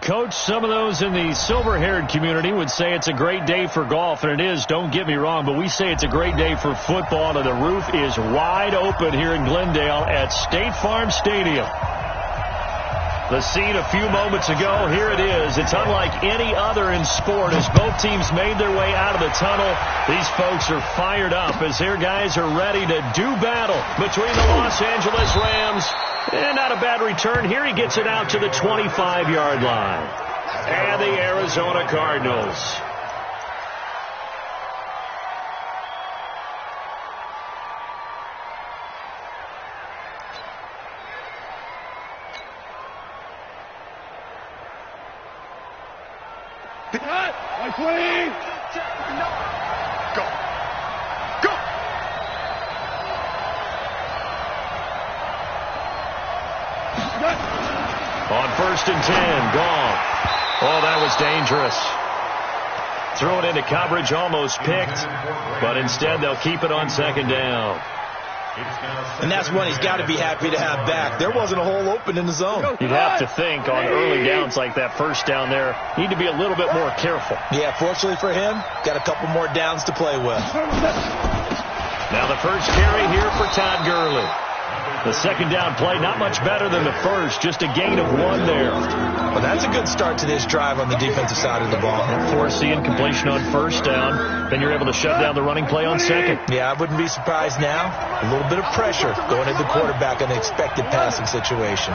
Coach, some of those in the silver-haired community would say it's a great day for golf, and it is, don't get me wrong, but we say it's a great day for football, and the roof is wide open here in Glendale at State Farm Stadium. The scene a few moments ago, here it is. It's unlike any other in sport as both teams made their way out of the tunnel. These folks are fired up as their guys are ready to do battle between the Los Angeles Rams. And not a bad return. Here he gets it out to the 25-yard line. And the Arizona Cardinals. Go. Go. On 1st and 10, gone. Oh, that was dangerous. Throw it into coverage, almost picked, but instead they'll keep it on 2nd down. And that's one he's got to be happy to have back. There wasn't a hole open in the zone. You'd have to think on early downs like that 1st down there, need to be a little bit more careful. Yeah, fortunately for him, got a couple more downs to play with. Now the first carry here for Todd Gurley. The 2nd down play, not much better than the first, just a gain of 1 there. Well, that's a good start to this drive on the defensive side of the ball. Force the incompletion on 1st down, then you're able to shut down the running play on 2nd. Yeah, I wouldn't be surprised now. A little bit of pressure going at the quarterback on the expected passing situation.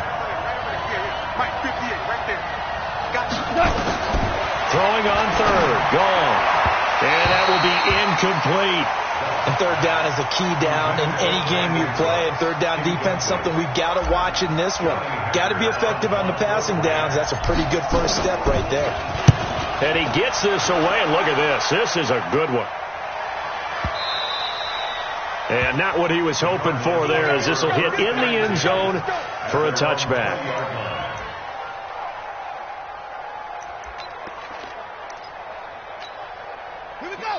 Throwing on 3rd, gone. And that will be incomplete. And 3rd down is a key down in any game you play. And 3rd down defense, something we've got to watch in this one. Got to be effective on the passing downs. That's a pretty good first step right there. And he gets this away, and look at this. This is a good one. And not what he was hoping for there, as this will hit in the end zone for a touchback.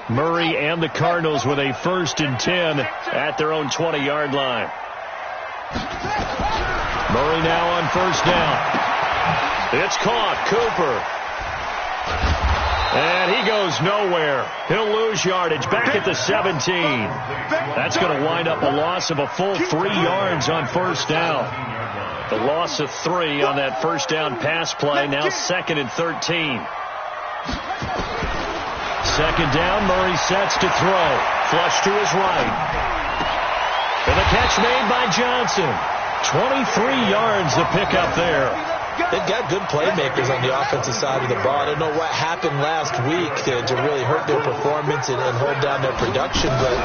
Murray and the Cardinals with a 1st and 10 at their own 20-yard line. Murray now on 1st down. It's caught. Cooper. And he goes nowhere. He'll lose yardage back at the 17. That's going to wind up a loss of a full 3 yards on 1st down. The loss of 3 on that 1st down pass play. Now 2nd and 13. 2nd down, Murray sets to throw. Flush to his right. And the catch made by Johnson. 23 yards to pick up there. They've got good playmakers on the offensive side of the ball. I don't know what happened last week to really hurt their performance and hold down their production, but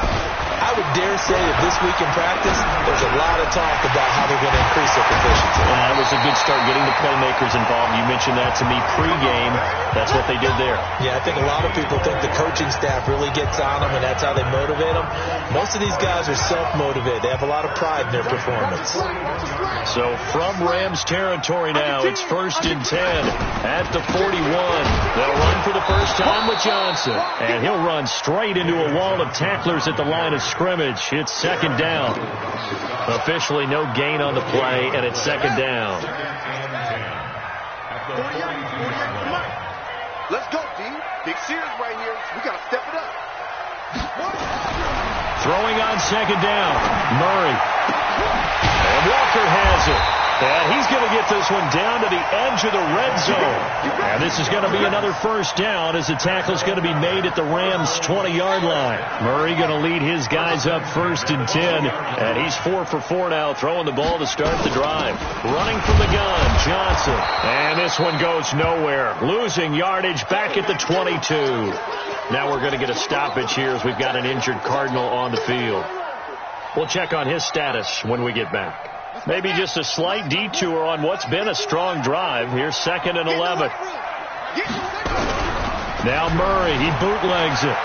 I would dare say that this week in practice, there's a lot of talk about how they're going to increase their proficiency. That was a good start getting the playmakers involved. You mentioned that to me pregame. That's what they did there. Yeah, I think a lot of people think the coaching staff really gets on them, and that's how they motivate them. Most of these guys are self-motivated. They have a lot of pride in their performance. So from Rams territory now, it's 1st and 10 at the 41. They'll run for the first time with Johnson, and he'll run straight into a wall of tacklers at the line of scrimmage. It's 2nd down. Officially no gain on the play, and it's 2nd down. Let's go, D. Big series right here. We got to step it up. Throwing on 2nd down. Murray. And Walker has it. And he's going to get this one down to the edge of the red zone. And this is going to be another 1st down as the tackle's going to be made at the Rams' 20-yard line. Murray going to lead his guys up 1st and 10. And he's 4 for 4 now, throwing the ball to start the drive. Running from the gun, Johnson. And this one goes nowhere. Losing yardage back at the 22. Now we're going to get a stoppage here as we've got an injured Cardinal on the field. We'll check on his status when we get back. Maybe just a slight detour on what's been a strong drive. Here's 2nd and 11. Now Murray, he bootlegs it.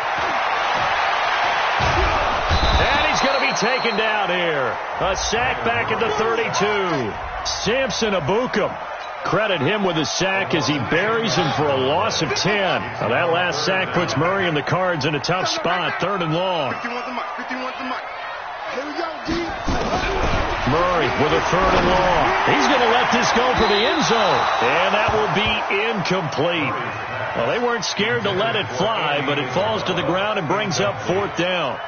And he's going to be taken down here. A sack back at the 32. Samson Abukum. Credit him with a sack as he buries him for a loss of 10. Now that last sack puts Murray and the Cards in a tough spot, 3rd and long. Murray with a 3rd and long. He's going to let this go for the end zone. And that will be incomplete. Well, they weren't scared to let it fly, but it falls to the ground and brings up 4th down.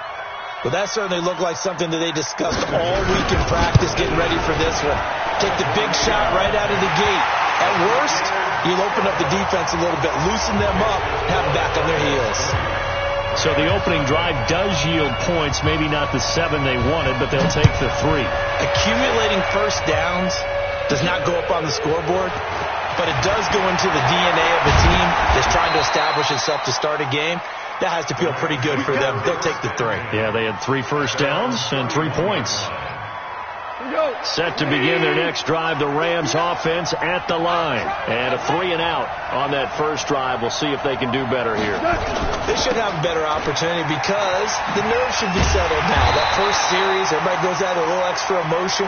Well, that certainly looked like something that they discussed all week in practice, getting ready for this one. Take the big shot right out of the gate. At worst, you'll open up the defense a little bit, loosen them up, have them back on their heels. So the opening drive does yield points, maybe not the 7 they wanted, but they'll take the 3. Accumulating first downs does not go up on the scoreboard, but it does go into the DNA of a team that's trying to establish itself to start a game. That has to feel pretty good for them. They'll take the 3. Yeah, they had 3 first downs and 3 points. Set to begin their next drive, the Rams offense at the line. And a 3 and out on that first drive. We'll see if they can do better here. They should have a better opportunity because the nerves should be settled now. That first series, everybody goes out with a little extra emotion.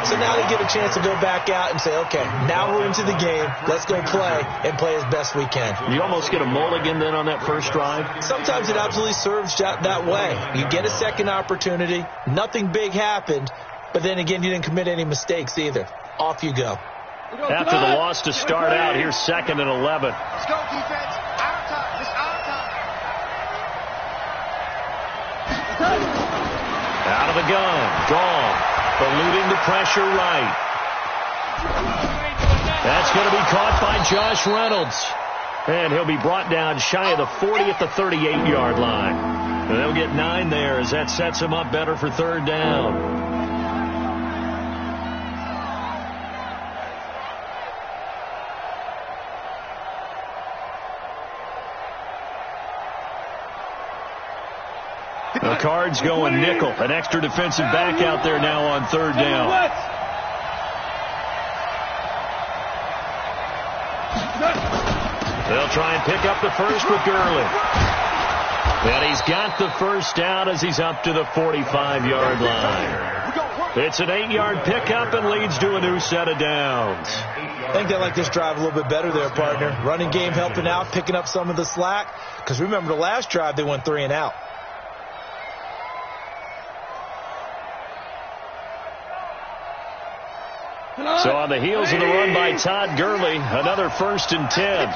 So now they get a chance to go back out and say, okay, now we're into the game. Let's go play and play as best we can. You almost get a mulligan then on that first drive? Sometimes it absolutely serves that way. You get a second opportunity. Nothing big happened. But then again, you didn't commit any mistakes either. Off you go. After the loss to start out, here's 2nd and 11. Let's go, defense. Our time. This our time. Out of the gun. Gone. Eluding the pressure right. That's going to be caught by Josh Reynolds. And he'll be brought down shy of the 40 at the 38-yard line. And they'll get 9 there as that sets him up better for 3rd down. The Cards going nickel. An extra defensive back out there now on 3rd down. They'll try and pick up the first with Gurley. And he's got the first down as he's up to the 45-yard line. It's an 8-yard pickup and leads to a new set of downs. I think they like this drive a little bit better there, partner. Running game helping out, picking up some of the slack. Because remember, the last drive they went 3 and out. So on the heels of the run by Todd Gurley, another 1st and 10.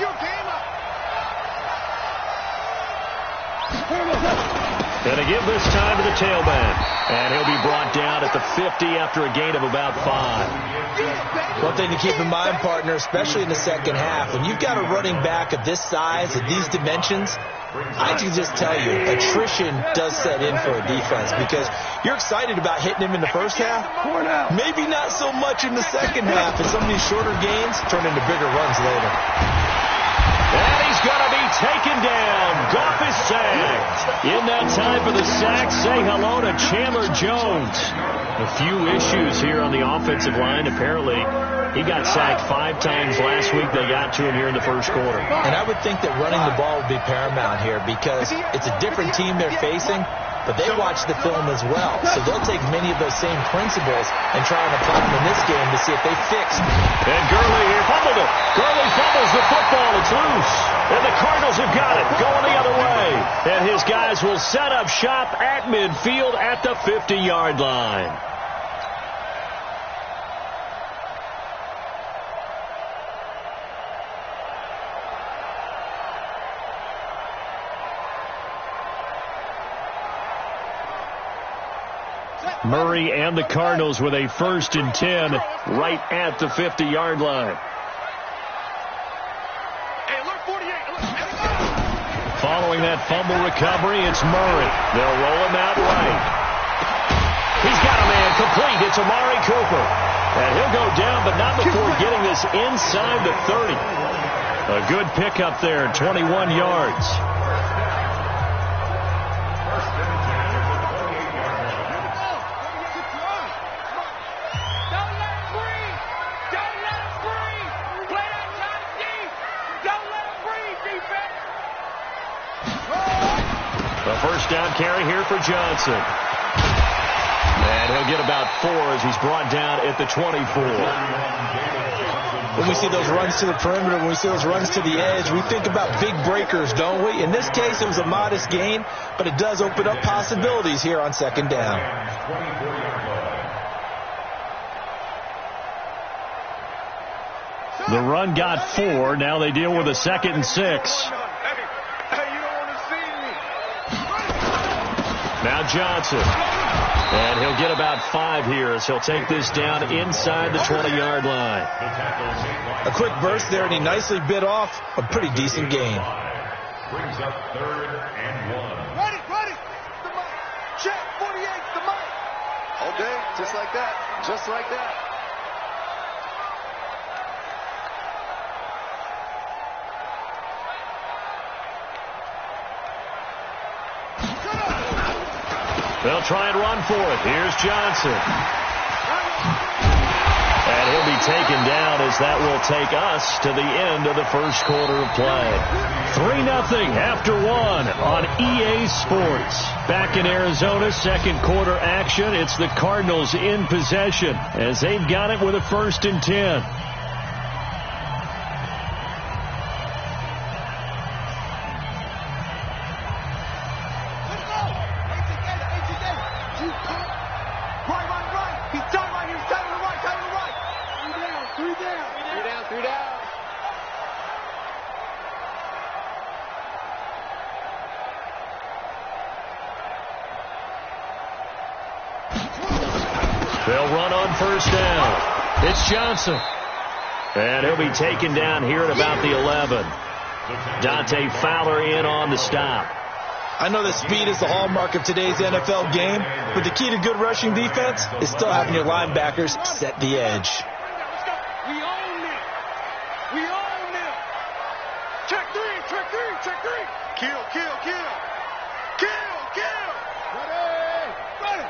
And a give this time to the tailback. And he'll be brought down at the 50 after a gain of about 5. One thing to keep in mind, partner, especially in the second half, when you've got a running back of this size, of these dimensions, I can just tell you, attrition does set in for a defense because you're excited about hitting him in the first half. Maybe not so much in the second half, and some of these shorter gains turn into bigger runs later. And he's going to be taken down. Goff is sacked. In that time for the sack, say hello to Chandler Jones. A few issues here on the offensive line. Apparently, he got sacked 5 times last week. They got to him here in the first quarter. And I would think that running the ball would be paramount here because it's a different team they're facing, but they watch the film as well. So they'll take many of those same principles and try and apply them in this game to see if they fix. And Gurley here fumbled it. Gurley fumbles the football. It's loose. And the Cardinals have got it. Going the other way. And his guys will set up shop at midfield at the 50-yard line. Murray and the Cardinals with a 1st and 10 right at the 50-yard line. Following that fumble recovery, it's Murray. They'll roll him out right. He's got a man complete. It's Amari Cooper. And he'll go down, but not before getting this inside the 30. A good pickup there, 21 yards. First down carry here for Johnson. And he'll get about 4 as he's brought down at the 24. When we see those runs to the perimeter, when we see those runs to the edge, we think about big breakers, don't we? In this case, it was a modest gain, but it does open up possibilities here on 2nd down. The run got 4. Now they deal with a 2nd and 6. Now Johnson. And he'll get about 5 here as he'll take this down inside the 20-yard line. A quick burst there, and he nicely bit off a pretty decent gain. Brings up 3rd and 1. Ready. The mic. Check. 48. The mic. All day. Just like that. Just like that. They'll try and run for it. Here's Johnson. And he'll be taken down as that will take us to the end of the first quarter of play. 3-0 after 1 on EA Sports. Back in Arizona, second quarter action. It's the Cardinals in possession as they've got it with a 1st and 10. They'll run on 1st down. It's Johnson. And he'll be taken down here at about the 11. Dante Fowler in on the stop. I know that speed is the hallmark of today's NFL game, but the key to good rushing defense is still having your linebackers set the edge. We own it. We own it. Check 3. Kill. Ready.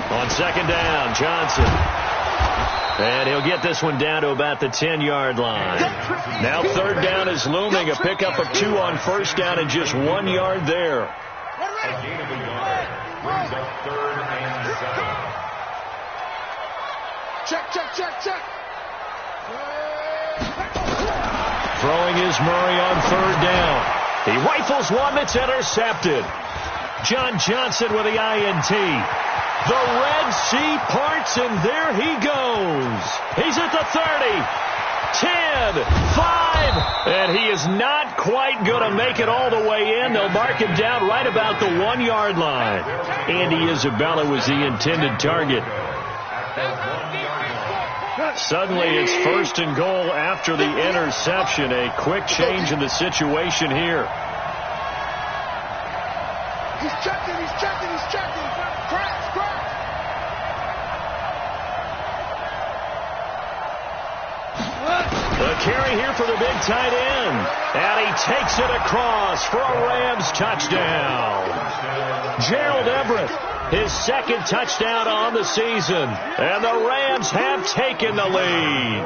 On 2nd down, Johnson. And he'll get this one down to about the 10-yard line. Now 3rd down is looming. A pickup of 2 on 1st down and just 1 yard there. A gain of a yard. Brings up 3rd and 7. Check. Throwing is Murray on 3rd down. He rifles one that's intercepted. John Johnson with the INT. The Red Sea parts, and there he goes. He's at the 30, 10, 5, and he is not quite going to make it all the way in. They'll mark him down right about the 1 yard line. Andy Isabella was the intended target. Suddenly it's 1st and goal after the interception. A quick change in the situation here. He's checking. Crash. The carry here for the big tight end. And he takes it across for a Rams touchdown. Gerald Everett, his 2nd touchdown on the season. And the Rams have taken the lead.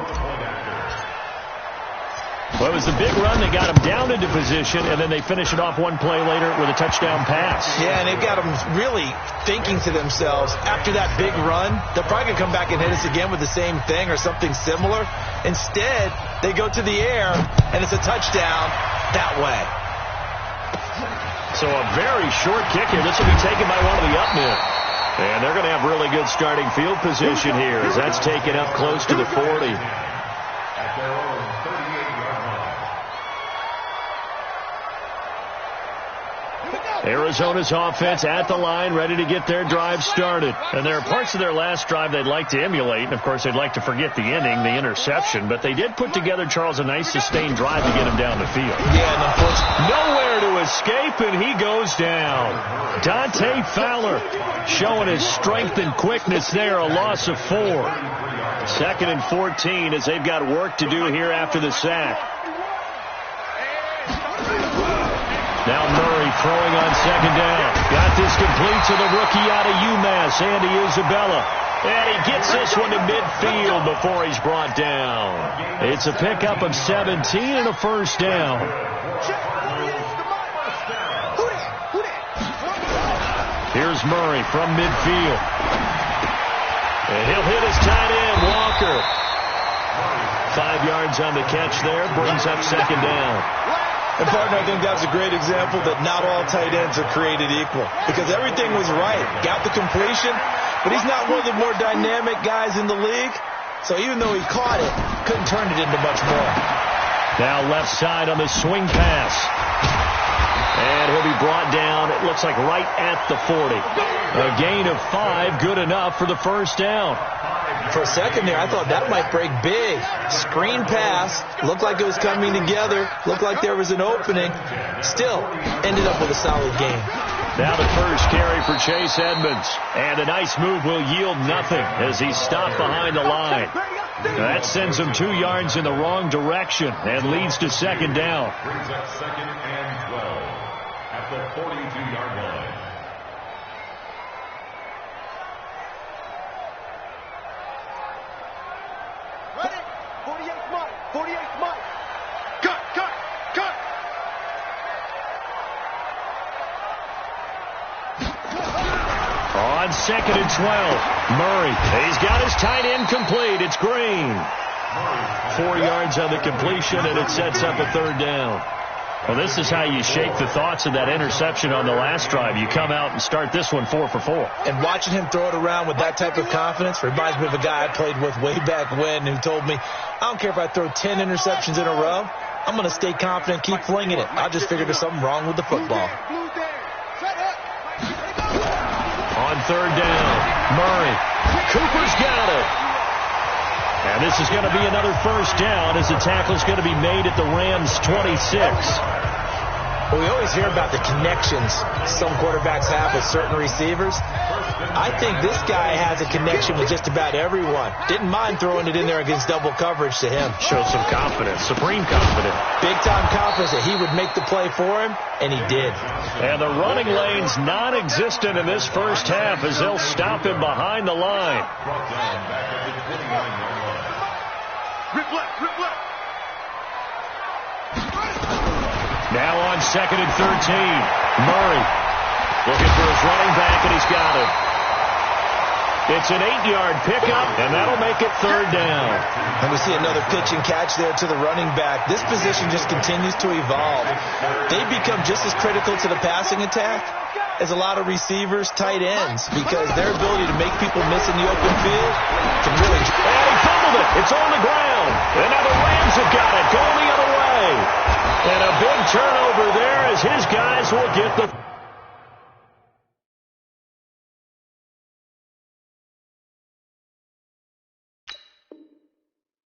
Well, it was the big run that got them down into position, and then they finish it off one play later with a touchdown pass. Yeah, and they've got them really thinking to themselves, after that big run, they're probably going to come back and hit us again with the same thing or something similar. Instead, they go to the air, and it's a touchdown that way. So a very short kick here. This will be taken by one of the up men. And they're going to have really good starting field position here as that's taken up close to the 40. At their own 38-yard line. Arizona's offense at the line, ready to get their drive started. And there are parts of their last drive they'd like to emulate. And, of course, they'd like to forget the inning, the interception. But they did put together, Charles, a nice sustained drive to get him down the field. Yeah, and unfortunately, nowhere to escape, and he goes down. Dante Fowler showing his strength and quickness there, a loss of 4. 2nd and 14 as they've got work to do here after the sack. Now Murray throwing on 2nd down. Got this complete to the rookie out of UMass, Andy Isabella. And he gets this one to midfield before he's brought down. It's a pickup of 17 and a 1st down. Here's Murray from midfield. And he'll hit his tight end, Walker. 5 yards on the catch there, brings up 2nd down. And, partner, I think that's a great example that not all tight ends are created equal because everything was right. Got the completion, but he's not one of the more dynamic guys in the league. So even though he caught it, couldn't turn it into much more. Now left side on the swing pass. And he'll be brought down, it looks like right at the 40. A gain of 5, good enough for the first down. For a second there, I thought that might break big. Screen pass, looked like it was coming together, looked like there was an opening. Still, ended up with a solid game. Now the first carry for Chase Edmonds. And a nice move will yield nothing as he's stopped behind the line. That sends him 2 yards in the wrong direction and leads to second down. Brings up 2nd and 12 at the 42-yard line. Ready? 48 Mike. 48 Mike. Cut. On 2nd and 12, Murray. He's got his tight end complete. It's Green. 4 yards on the completion, and it sets up a third down. Well, this is how you shake the thoughts of that interception on the last drive. You come out and start this one 4 for 4. And watching him throw it around with that type of confidence reminds me of a guy I played with way back when who told me, I don't care if I throw 10 interceptions in a row. I'm going to stay confident, keep flinging it. I just figured there's something wrong with the football. On third down, Murray. Cooper's got it. And this is going to be another first down as the tackle's going to be made at the Rams' 26. Well, we always hear about the connections some quarterbacks have with certain receivers. I think this guy has a connection with just about everyone. Didn't mind throwing it in there against double coverage to him. Showed some confidence, supreme confidence. Big-time confidence that he would make the play for him, and he did. And the running lane's non-existent in this first half as they'll stop him behind the line. Brought down back at the 29-yard line. Rip left. Now on 2nd and 13, Murray looking for his running back, and he's got it. It's an 8-yard pickup, and that'll make it third down. And we see another pitch and catch there to the running back. This position just continues to evolve. They become just as critical to the passing attack as a lot of receivers, tight ends, because their ability to make people miss in the open field can really... And he fumbled it. It's on the ground. And now the Rams have got it. Going the other way. And a big turnover there as his guys will get the...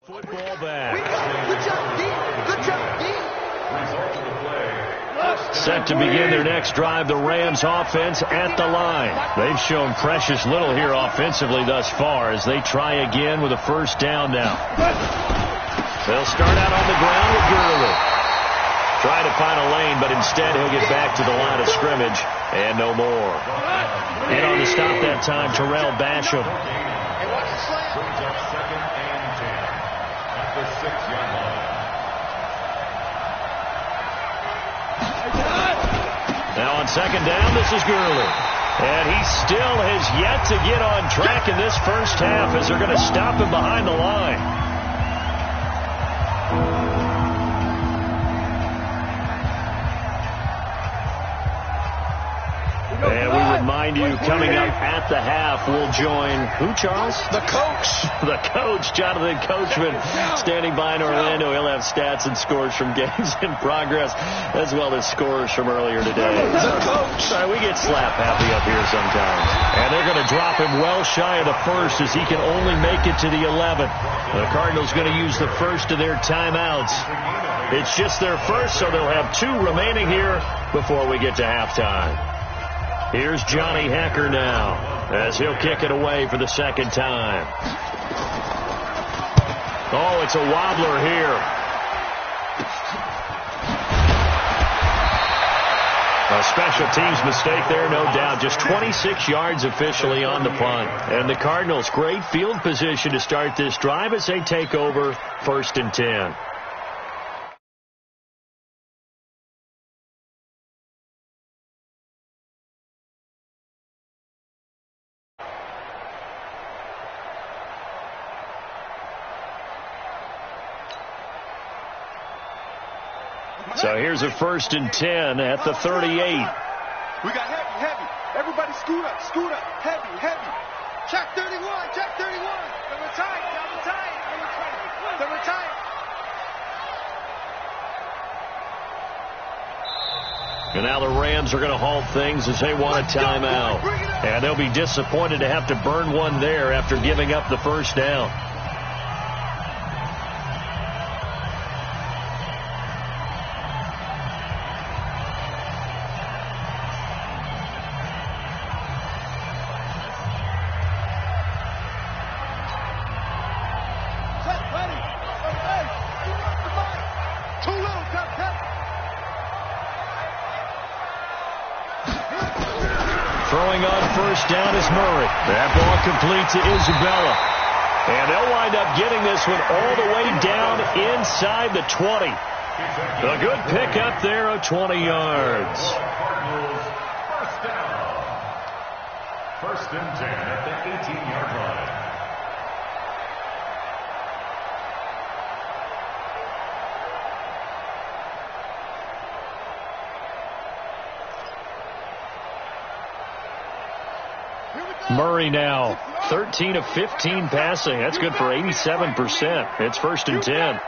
football back. Good job, D. Set to begin their next drive, the Rams offense at the line. They've shown precious little here offensively thus far as they try again with a first down now. They'll start out on the ground with Gurley. Try to find a lane, but instead he'll get back to the line of scrimmage and no more. And on the stop that time, Terrell Basham. Brings up 2nd and 10 at the 6-yard line. Now on second down, this is Gurley. And he still has yet to get on track in this first half as they're going to stop him behind the line. And we remind you, coming up at the half, we'll join who, Charles? The coach. The coach, Jonathan Coachman, standing by in Orlando. He'll have stats and scores from games in progress, as well as scores from earlier today. The coach. Sorry, we get slap happy up here sometimes. And they're going to drop him well shy of the first as he can only make it to the 11th. The Cardinals going to use the first of their timeouts. It's just their first, so they'll have 2 remaining here before we get to halftime. Here's Johnny Hecker now as he'll kick it away for the second time. Oh, it's a wobbler here. A special teams mistake there, no doubt. Just 26 yards officially on the punt. And the Cardinals, great field position to start this drive as they take over 1st and 10. So here's a 1st and 10 at the 38. We got heavy. Everybody scoot up. Heavy. Check 31. They're retired. And now the Rams are going to halt things as they want a timeout. And they'll be disappointed to have to burn one there after giving up the 1st down. Throwing on 1st down is Murray. That ball complete to Isabella. And they'll wind up getting this one all the way down inside the 20. A good pickup there of 20 yards. Cardinals, 1st down. 1st and 10 at the 18-yard line. Murray now 13 of 15 passing. That's good for 87%. It's 1st and 10.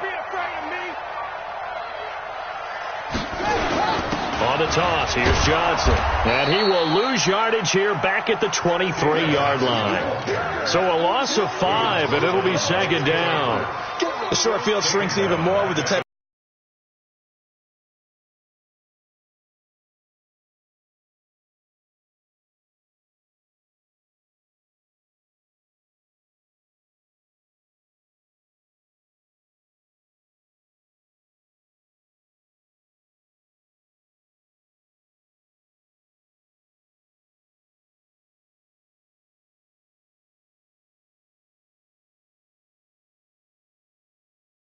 On the toss, here's Johnson. And he will lose yardage here back at the 23-yard line. So a loss of 5, and it'll be 2nd down. The short field shrinks even more with the